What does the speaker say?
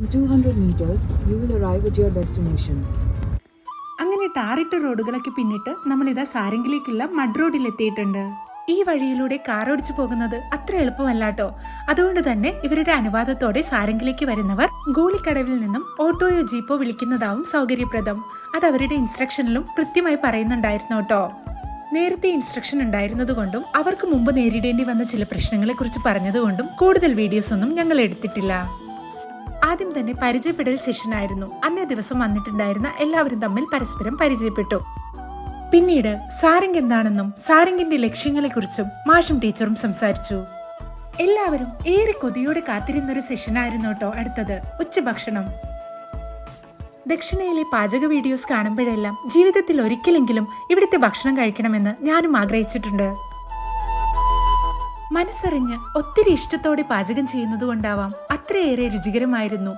In 200 meters, you will arrive at your destination. അങ്ങനെ ടാറിട്ട റോഡുകളൊക്കെ പിന്നിട്ട് നമ്മളിതാ സാരംഗിലേക്കുള്ള മഡ് റോഡിൽ എത്തിയിട്ടുണ്ട്. ഈ വഴിയിലൂടെ കാർ ഓടിച്ചു പോകുന്നത് അത്ര എളുപ്പമല്ലാട്ടോ. അതുകൊണ്ട് തന്നെ ഇവരുടെ അനുവാദത്തോടെ സാരംഗിലേക്ക് വരുന്നവർ ഗോളിക്കടവിൽ നിന്നും ഓട്ടോയോ ജീപ്പോ വിളിക്കുന്നതാവും സൗകര്യപ്രദം. അത് അവരുടെ ഇൻസ്ട്രക്ഷനിലും കൃത്യമായി പറയുന്നുണ്ടായിരുന്നു കേട്ടോ. നേരത്തെ ഇൻസ്ട്രക്ഷൻ ഉണ്ടായിരുന്നതുകൊണ്ടും അവർക്ക് മുമ്പ് നേരിടേണ്ടി വന്ന ചില പ്രശ്നങ്ങളെ കുറിച്ച് പറഞ്ഞതുകൊണ്ടും കൂടുതൽ വീഡിയോസ് ഒന്നും ഞങ്ങൾ എടുത്തിട്ടില്ല. ആദ്യം തന്നെ പരിചയപ്പെടൽ സെഷൻ ആയിരുന്നു. അന്നേ ദിവസം വന്നിട്ടുണ്ടായിരുന്ന എല്ലാവരും തമ്മിൽ പരസ്പരം പരിചയപ്പെട്ടു. പിന്നീട് സാരംഗ് എന്താണെന്നും സാരംഗിന്റെ ലക്ഷ്യങ്ങളെക്കുറിച്ചും മാഷും ടീച്ചറും സംസാരിച്ചു. എല്ലാവരും ഏറെ കൊതിയോടെ കാത്തിരുന്നൊരു സെഷനായിരുന്നു കേട്ടോ അടുത്തത്, ഉച്ചഭക്ഷണം. ദക്ഷിണയിലെ പാചക വീഡിയോസ് കാണുമ്പോഴെല്ലാം ജീവിതത്തിൽ ഒരിക്കലെങ്കിലും ഇവിടുത്തെ ഭക്ഷണം കഴിക്കണമെന്ന് ഞാനും ആഗ്രഹിച്ചിട്ടുണ്ട്. മനസ്സറിഞ്ഞ് ഒത്തിരി ഇഷ്ടത്തോടെ പാചകം ചെയ്യുന്നത് കൊണ്ടാവാം അത്രയേറെ രുചികരമായിരുന്നു